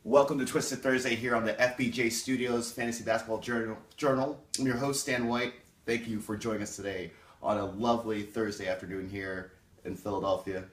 Welcome to Twisted Thursday here on the FBJ Studios Fantasy Basketball Journal. I'm your host, Stan White. Thank you for joining us today on a lovely Thursday afternoon here in Philadelphia.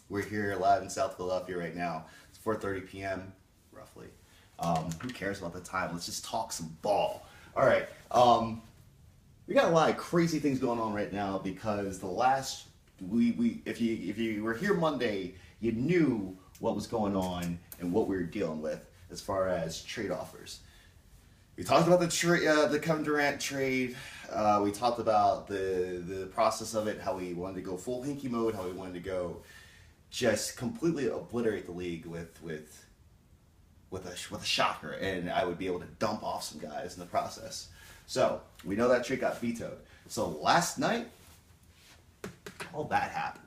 We're here live in South Philadelphia right now. It's 4:30 p.m. roughly. Who cares about the time? Let's just talk some ball. All right. We got a lot of crazy things going on right now because the last if you were here Monday, you knew what was going on and what we were dealing with as far as trade offers. We talked about the Kevin Durant trade. We talked about the process of it, how we wanted to go full hinky mode, how we wanted to go just completely obliterate the league with a shocker, and I would be able to dump off some guys in the process. So we know that trade got vetoed. So last night, all that happened.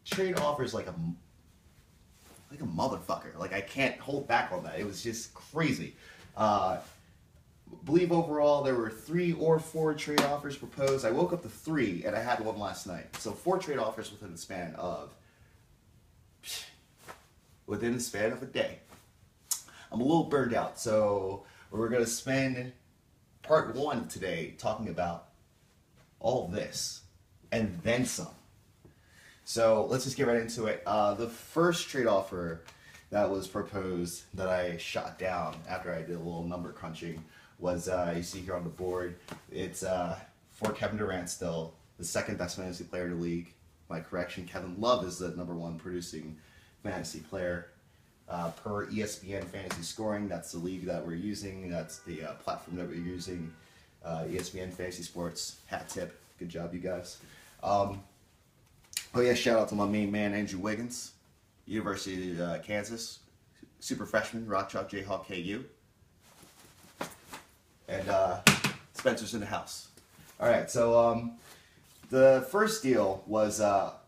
Trade offers like a motherfucker. Like, I can't hold back on that. It was just crazy. Believe overall there were 3 or 4 trade offers proposed. I woke up to 3 and I had one last night. So 4 trade offers within the span of a day. I'm a little burned out, so we're going to spend part 1 today talking about all this and then some. So let's just get right into it. The first trade offer that was proposed that I shot down after I did a little number crunching was, you see here on the board, it's for Kevin Durant still, the second best fantasy player in the league. My correction, Kevin Love is the #1 producing fantasy player per ESPN Fantasy Scoring. That's the league that we're using. That's the platform that we're using. ESPN Fantasy Sports. Hat tip. Good job, you guys. Oh yeah, shout out to my main man, Andrew Wiggins, University of Kansas, super freshman, Rock Chalk Jayhawk KU. And Spencer's in the house. All right, so the first deal was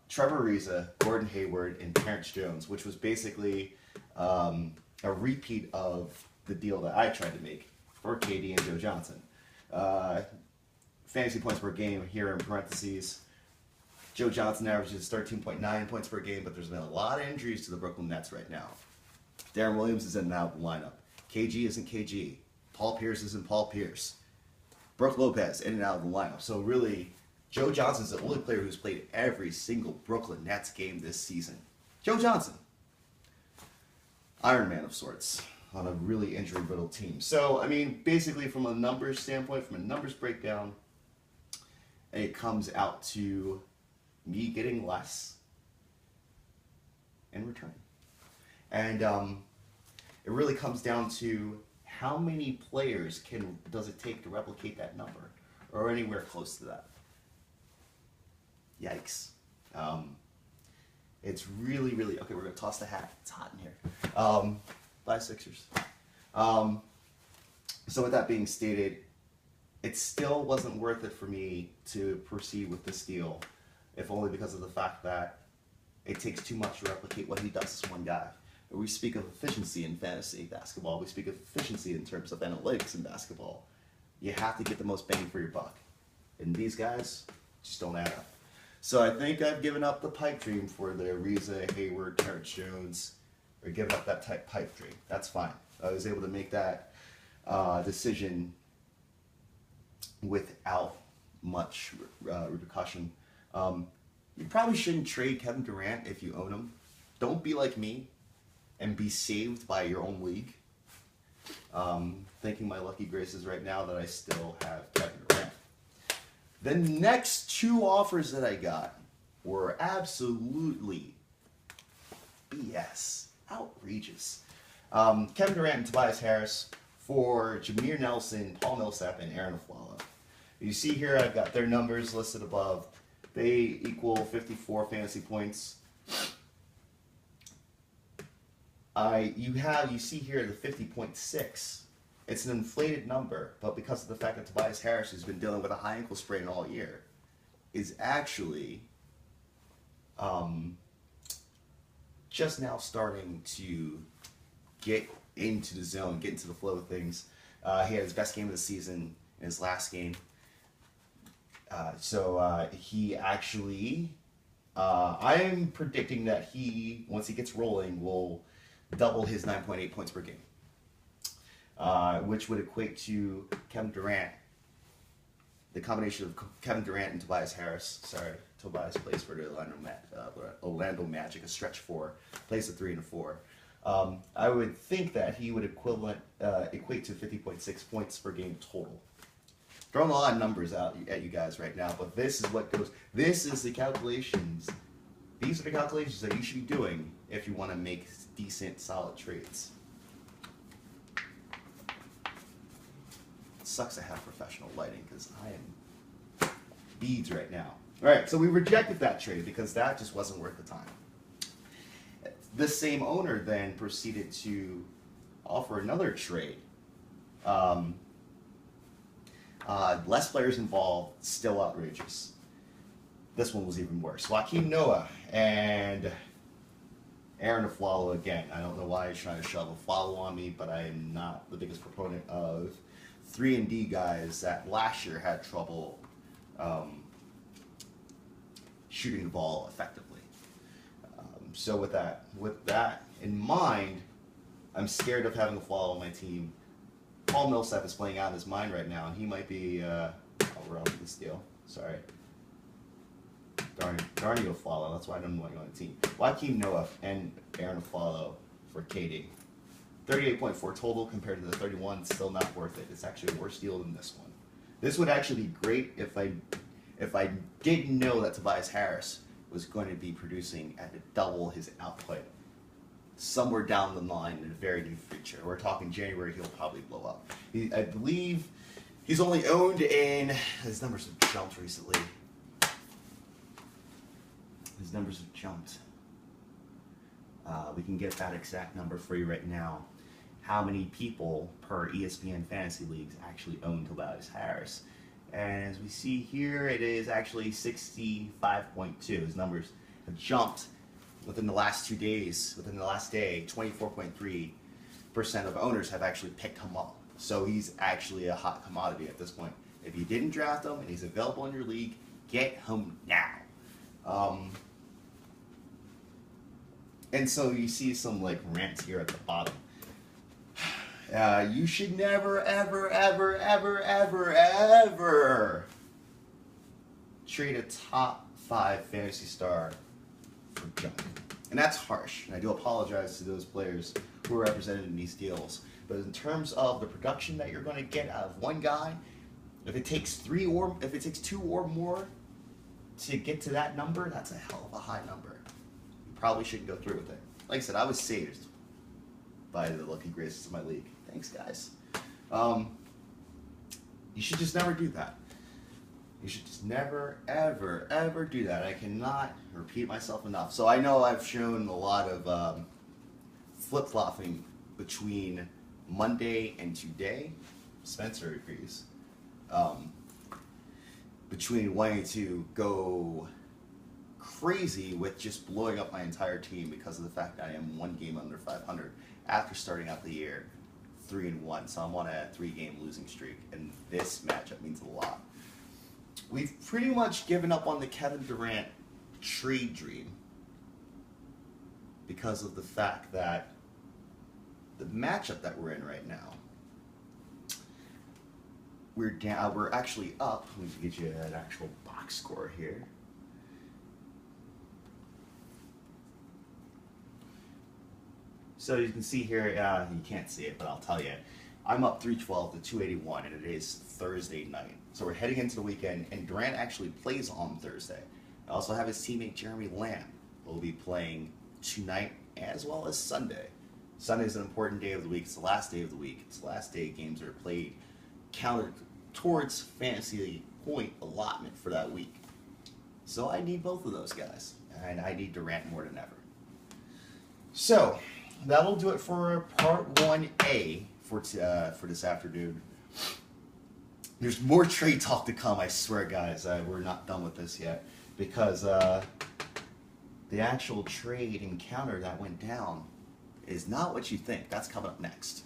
Trevor Ariza, Gordon Hayward, and Terrence Jones, which was basically a repeat of the deal that I tried to make for KD and Joe Johnson. Fantasy points per game here in parentheses. Joe Johnson averages 13.9 points per game, but there's been a lot of injuries to the Brooklyn Nets right now. Darren Williams is in and out of the lineup. KG isn't KG. Paul Pierce isn't Paul Pierce. Brook Lopez in and out of the lineup. So really, Joe Johnson's the only player who's played every single Brooklyn Nets game this season. Joe Johnson. Iron Man of sorts on a really injury-riddled team. So, I mean, basically from a numbers standpoint, from a numbers breakdown, it comes out to me getting less in return. And it really comes down to how many players does it take to replicate that number, or anywhere close to that. Yikes. It's really, really, okay, we're going to toss the hat. It's hot in here. Bye, Sixers. So with that being stated, it still wasn't worth it for me to proceed with this deal, if only because of the fact that it takes too much to replicate what he does as one guy. We speak of efficiency in fantasy basketball. We speak of efficiency in terms of analytics in basketball. You have to get the most bang for your buck. And these guys just don't add up. So I think I've given up the pipe dream for the Ariza, Hayward, Terrence Jones, or given up that type pipe dream. That's fine. I was able to make that decision without much repercussion. You probably shouldn't trade Kevin Durant if you own him. Don't be like me and be saved by your own league. Thanking my lucky graces right now that I still have Kevin Durant. The next 2 offers that I got were absolutely BS. Outrageous. Kevin Durant and Tobias Harris for Jameer Nelson, Paul Millsap, and Aaron Aflalo. You see here I've got their numbers listed above. They equal 54 fantasy points. You see here the 50.6. It's an inflated number, but because of the fact that Tobias Harris, who's been dealing with a high ankle sprain all year, is actually just now starting to get into the zone, get into the flow of things. He had his best game of the season in his last game. So he actually I'm predicting that he, once he gets rolling, will double his 9.8 points per game, which would equate to Kevin Durant. The combination of Kevin Durant and Tobias Harris. Sorry, Tobias plays for the Orlando Magic, a stretch 4, plays a 3 and a 4. I would think that he would equate to 50.6 points per game total. Throwing a lot of numbers out at you guys right now, but this is what goes. This is the calculations. These are the calculations that you should be doing if you want to make decent, solid trades. It sucks to have professional lighting because I am beads right now. All right, so we rejected that trade because that just wasn't worth the time. The same owner then proceeded to offer another trade. Less players involved, still outrageous. This one was even worse. Joakim Noah and Aaron Aflalo again. I don't know why he's trying to shove Aflalo on me, but I am not the biggest proponent of 3-and-D guys that last year had trouble shooting the ball effectively. So with that in mind, I'm scared of having Aflalo on my team. Paul Millsap is playing out of his mind right now, and he might be around this deal. Sorry. Darn you, Aflalo. That's why I don't want you on the team. Joakim Noah and Aaron Aflalo for KD. 38.4 total compared to the 31. Still not worth it. It's actually a worse deal than this one. This would actually be great if I didn't know that Tobias Harris was going to be producing at double his output somewhere down the line in the very near future. We're talking January, he'll probably blow up. I believe he's only owned in, his numbers have jumped recently. His numbers have jumped. We can get that exact number for you right now. How many people per ESPN Fantasy Leagues actually own Tobias Harris? And as we see here, it is actually 65.2. His numbers have jumped within the last 2 days. Within the last day, 24.3% of owners have actually picked him up. So he's actually a hot commodity at this point. If you didn't draft him and he's available in your league, get him now. And so you see some like rants here at the bottom. You should never, ever, ever, ever, ever, ever trade a top 5 fantasy star for junk. And that's harsh. And I do apologize to those players who are represented in these deals. But in terms of the production that you're going to get out of one guy, if it takes 2 or more to get to that number, that's a hell of a high number. You probably shouldn't go through with it. Like I said, I was saved by the lucky graces of my league. Thanks, guys. You should just never do that. You should just never, ever, ever do that. I cannot repeat myself enough. So I know I've shown a lot of flip-flopping between Monday and today. Spencer agrees. Between wanting to go crazy with just blowing up my entire team because of the fact that I am 1 game under 500 after starting out the year 3-1. So I'm on a 3-game losing streak, and this matchup means a lot. We've pretty much given up on the Kevin Durant trade dream because of the fact that the matchup that we're in right now, we're down. We're actually up. Let me get you an actual box score here. So you can see here, you can't see it, but I'll tell you. I'm up 312 to 281, and it is Thursday night. So we're heading into the weekend, and Durant actually plays on Thursday. I also have his teammate Jeremy Lamb, who will be playing tonight as well as Sunday. Sunday is an important day of the week. It's the last day of the week. It's the last day games are played, counted towards fantasy point allotment for that week. So I need both of those guys, and I need Durant more than ever. So that'll do it for part 1A for this afternoon. There's more trade talk to come, I swear, guys. We're not done with this yet, because the actual trade encounter that went down is not what you think. That's coming up next.